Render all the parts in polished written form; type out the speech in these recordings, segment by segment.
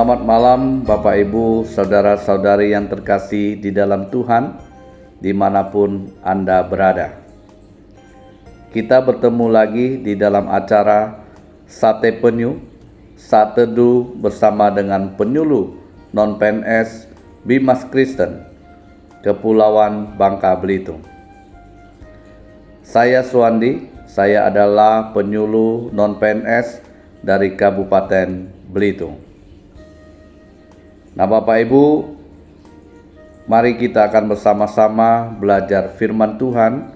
Selamat malam Bapak Ibu, saudara-saudari yang terkasih di dalam Tuhan, dimanapun Anda berada. Kita bertemu lagi di dalam acara Sate Penyu, Saat Teduh bersama dengan penyuluh non-PNS Bimas Kristen, Kepulauan Bangka Belitung. Saya Suwandi, saya adalah penyuluh non-PNS dari Kabupaten Belitung. Nah Bapak Ibu, mari kita akan bersama-sama belajar firman Tuhan.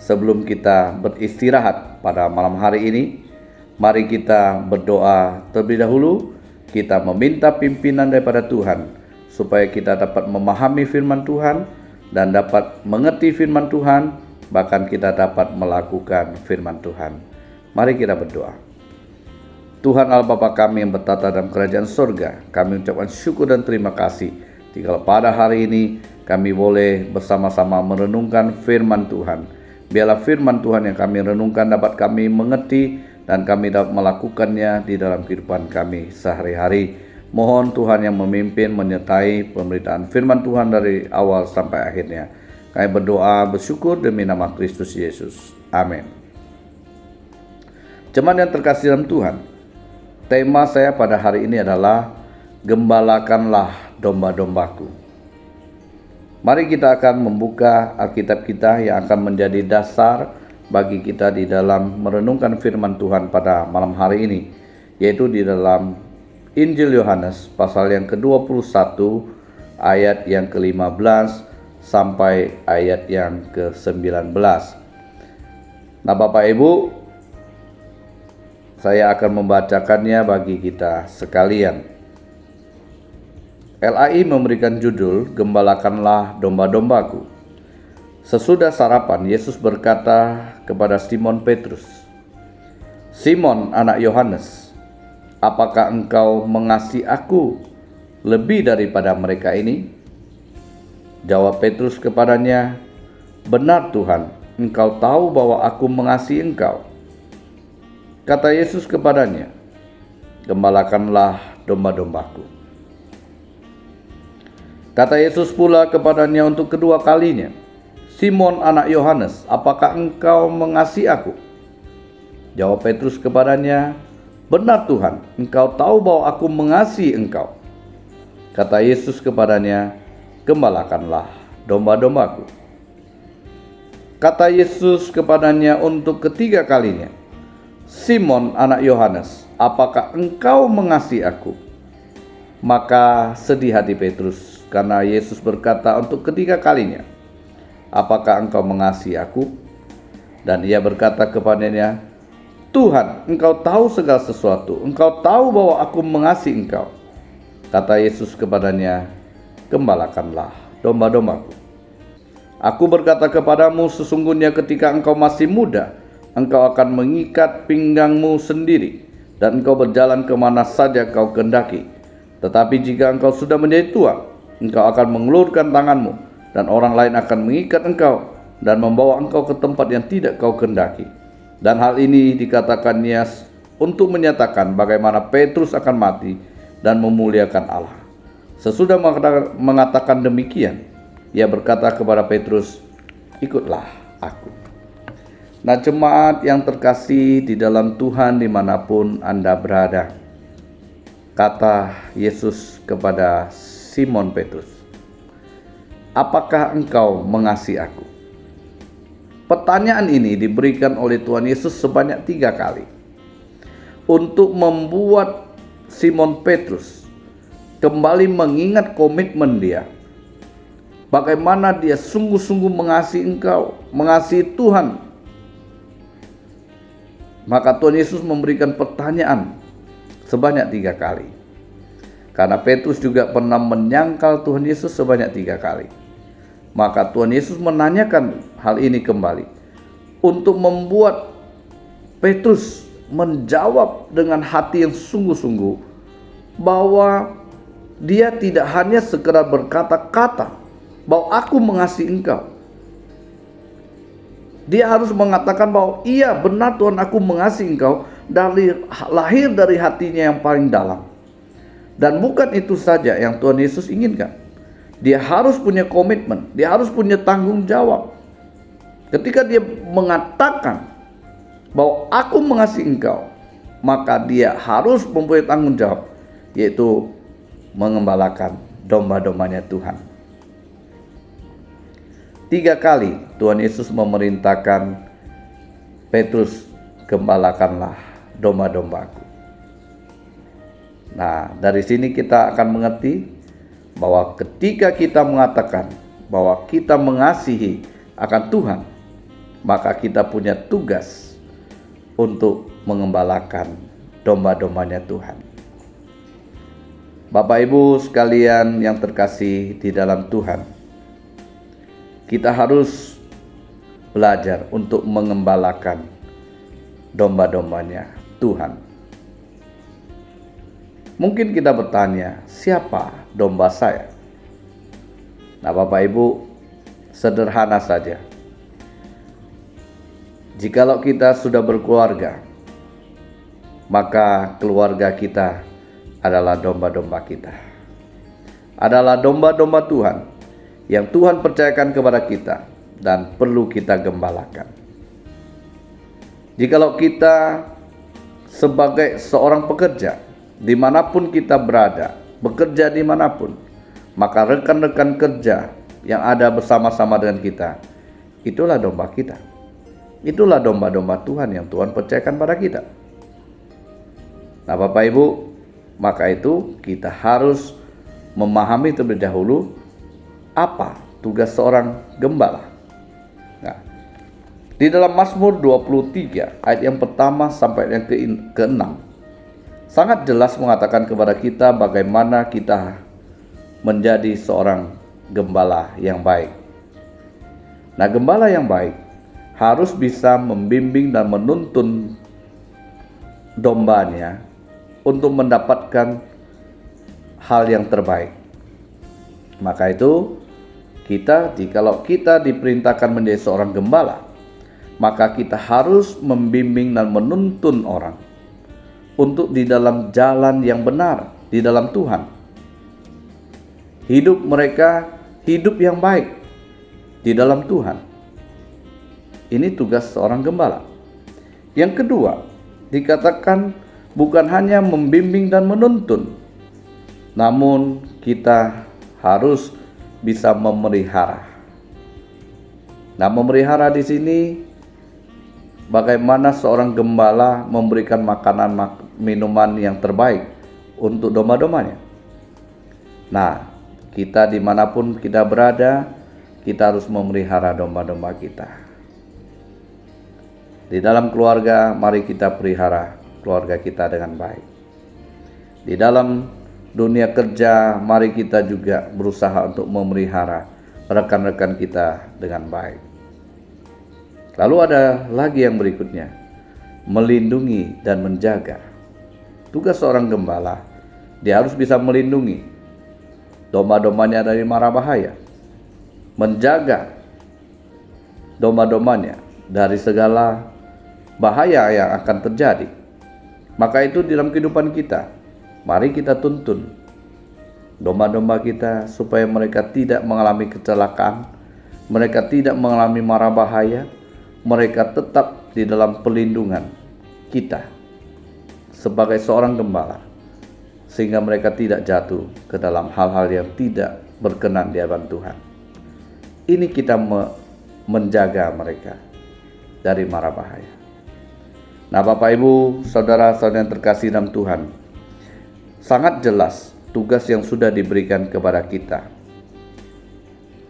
Sebelum kita beristirahat pada malam hari ini, mari kita berdoa terlebih dahulu. Kita meminta pimpinan daripada Tuhan, supaya kita dapat memahami firman Tuhan dan dapat mengerti firman Tuhan, bahkan kita dapat melakukan firman Tuhan. Mari kita berdoa. Tuhan Allah Bapa kami yang bertata dalam kerajaan surga, kami ucapkan syukur dan terima kasih jika pada hari ini kami boleh bersama-sama merenungkan firman Tuhan. Biarlah firman Tuhan yang kami renungkan dapat kami mengerti dan kami dapat melakukannya di dalam kehidupan kami sehari-hari. Mohon Tuhan yang memimpin menyertai pemberitaan firman Tuhan dari awal sampai akhirnya. Kami berdoa bersyukur demi nama Kristus Yesus. Amin. Jemaat yang terkasih dalam Tuhan, tema saya pada hari ini adalah Gembalakanlah domba-dombaku. Mari kita akan membuka Alkitab kita yang akan menjadi dasar bagi kita di dalam merenungkan firman Tuhan pada malam hari ini, yaitu di dalam Injil Yohanes pasal yang ke-21 ayat yang ke-15 sampai ayat yang ke-19. Nah Bapak Ibu, saya akan membacakannya bagi kita sekalian. LAI memberikan judul Gembalakanlah domba-dombaku. Sesudah sarapan, Yesus berkata kepada Simon Petrus, "Simon anak Yohanes, apakah engkau mengasihi aku lebih daripada mereka ini?" Jawab Petrus kepadanya, "Benar Tuhan, engkau tahu bahwa aku mengasihi engkau." Kata Yesus kepadanya, "Gembalakanlah domba-dombaku." Kata Yesus pula kepadanya untuk kedua kalinya, "Simon anak Yohanes, apakah engkau mengasihi aku?" Jawab Petrus kepadanya, "Benar Tuhan, engkau tahu bahwa aku mengasihi engkau." Kata Yesus kepadanya, "Gembalakanlah domba-dombaku." Kata Yesus kepadanya untuk ketiga kalinya, "Simon anak Yohanes, apakah engkau mengasihi aku?" Maka sedih hati Petrus karena Yesus berkata untuk ketiga kalinya, "Apakah engkau mengasihi aku?" Dan ia berkata kepadanya, "Tuhan, engkau tahu segala sesuatu, engkau tahu bahwa aku mengasihi engkau." Kata Yesus kepadanya, "Gembalakanlah domba-dombaku. Aku berkata kepadamu, sesungguhnya ketika engkau masih muda, engkau akan mengikat pinggangmu sendiri, dan engkau berjalan kemana saja kau kehendaki. Tetapi jika engkau sudah menjadi tua, engkau akan mengulurkan tanganmu, dan orang lain akan mengikat engkau, dan membawa engkau ke tempat yang tidak kau kehendaki." Dan hal ini dikatakannya untuk menyatakan bagaimana Petrus akan mati dan memuliakan Allah. Sesudah mengatakan demikian, ia berkata kepada Petrus, "Ikutlah aku." Nah jemaat yang terkasih di dalam Tuhan dimanapun Anda berada, kata Yesus kepada Simon Petrus, "Apakah engkau mengasihi aku?" Pertanyaan ini diberikan oleh Tuhan Yesus sebanyak 3 kali untuk membuat Simon Petrus kembali mengingat komitmen dia, bagaimana dia sungguh-sungguh mengasihi engkau, mengasihi Tuhan. Maka Tuhan Yesus memberikan pertanyaan sebanyak 3 kali. Karena Petrus juga pernah menyangkal Tuhan Yesus sebanyak 3 kali. Maka Tuhan Yesus menanyakan hal ini kembali untuk membuat Petrus menjawab dengan hati yang sungguh-sungguh bahwa dia tidak hanya sekedar berkata-kata bahwa aku mengasihi engkau. Dia harus mengatakan bahwa iya benar Tuhan, aku mengasihi engkau, dari lahir dari hatinya yang paling dalam. Dan bukan itu saja yang Tuhan Yesus inginkan. Dia harus punya komitmen, dia harus punya tanggung jawab. Ketika dia mengatakan bahwa aku mengasihi engkau, maka dia harus mempunyai tanggung jawab, yaitu mengembalakan domba-dombanya Tuhan. 3 kali Tuhan Yesus memerintahkan Petrus, gembalakanlah domba-dombaku. Nah, dari sini kita akan mengerti bahwa ketika kita mengatakan bahwa kita mengasihi akan Tuhan, maka kita punya tugas untuk mengembalakan domba-dombanya Tuhan. Bapak Ibu sekalian yang terkasih di dalam Tuhan, kita harus belajar untuk mengembalakan domba-dombanya Tuhan. Mungkin kita bertanya, siapa domba saya? Nah, Bapak Ibu, sederhana saja. Jikalau kita sudah berkeluarga, maka keluarga kita adalah domba-domba kita. Adalah domba-domba Tuhan yang Tuhan percayakan kepada kita dan perlu kita gembalakan. Jikalau kita sebagai seorang pekerja, dimanapun kita berada, bekerja dimanapun, maka rekan-rekan kerja yang ada bersama-sama dengan kita, itulah domba kita. Itulah domba-domba Tuhan yang Tuhan percayakan pada kita. Nah, Bapak Ibu, maka itu kita harus memahami terlebih dahulu apa tugas seorang gembala. Nah, di dalam Mazmur 23 ayat yang pertama sampai yang ke-6 sangat jelas mengatakan kepada kita bagaimana kita menjadi seorang gembala yang baik. Nah, gembala yang baik harus bisa membimbing dan menuntun dombanya untuk mendapatkan hal yang terbaik. Maka itu jikalau kita diperintahkan menjadi seorang gembala, maka kita harus membimbing dan menuntun orang untuk di dalam jalan yang benar, di dalam Tuhan. Hidup mereka hidup yang baik di dalam Tuhan. Ini tugas seorang gembala. Yang kedua, dikatakan bukan hanya membimbing dan menuntun, namun kita harus bisa memelihara. Nah, memelihara di sini bagaimana seorang gembala memberikan makanan minuman yang terbaik untuk domba-dombanya. Nah, kita dimanapun kita berada, kita harus memelihara domba-domba kita. Di dalam keluarga, mari kita pelihara keluarga kita dengan baik. Di dalam dunia kerja, mari kita juga berusaha untuk memelihara rekan-rekan kita dengan baik. Lalu ada lagi yang berikutnya, melindungi dan menjaga. Tugas seorang gembala, dia harus bisa melindungi domba-dombanya dari mara bahaya, menjaga domba-dombanya dari segala bahaya yang akan terjadi. Maka itu di dalam kehidupan kita, mari kita tuntun domba-domba kita supaya mereka tidak mengalami kecelakaan, mereka tidak mengalami mara bahaya, mereka tetap di dalam pelindungan kita sebagai seorang gembala, sehingga mereka tidak jatuh ke dalam hal-hal yang tidak berkenan di hadapan Tuhan. Ini kita menjaga mereka dari mara bahaya. Nah, Bapak Ibu, saudara-saudara yang terkasih dalam Tuhan, sangat jelas tugas yang sudah diberikan kepada kita.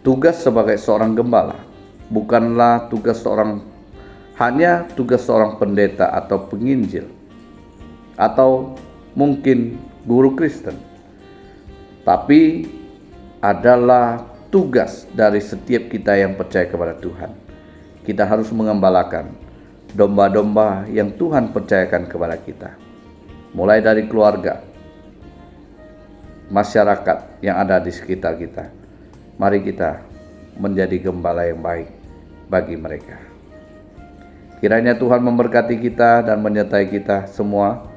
Tugas sebagai seorang gembala bukanlah hanya tugas seorang pendeta atau penginjil atau mungkin guru Kristen, tapi adalah tugas dari setiap kita yang percaya kepada Tuhan. Kita harus mengembalakan domba-domba yang Tuhan percayakan kepada kita, mulai dari keluarga, masyarakat yang ada di sekitar kita. Mari kita menjadi gembala yang baik bagi mereka. Kiranya Tuhan memberkati kita dan menyertai kita semua,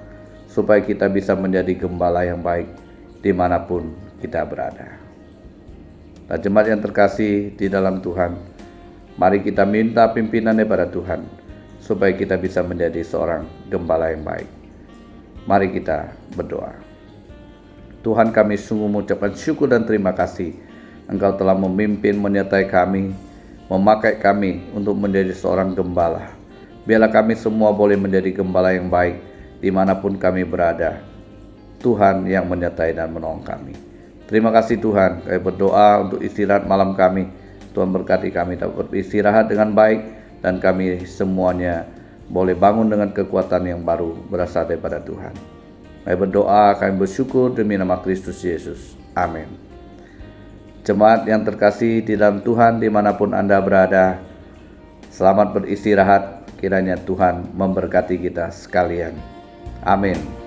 supaya kita bisa menjadi gembala yang baik dimanapun kita berada. Nah, jemaat yang terkasih di dalam Tuhan, mari kita minta pimpinan daripada Tuhan supaya kita bisa menjadi seorang gembala yang baik. Mari kita berdoa. Tuhan, kami sungguh mengucapkan syukur dan terima kasih Engkau telah memimpin, menyertai kami, memakai kami untuk menjadi seorang gembala. Biarlah kami semua boleh menjadi gembala yang baik dimanapun kami berada. Tuhan yang menyertai dan menolong kami. Terima kasih Tuhan, kami berdoa untuk istirahat malam kami. Tuhan berkati kami dapat beristirahat dengan baik, dan kami semuanya boleh bangun dengan kekuatan yang baru berasal daripada Tuhan. Kami berdoa, kami bersyukur demi nama Kristus Yesus. Amin. Jemaat yang terkasih di dalam Tuhan dimanapun Anda berada, selamat beristirahat. Kiranya Tuhan memberkati kita sekalian. Amin.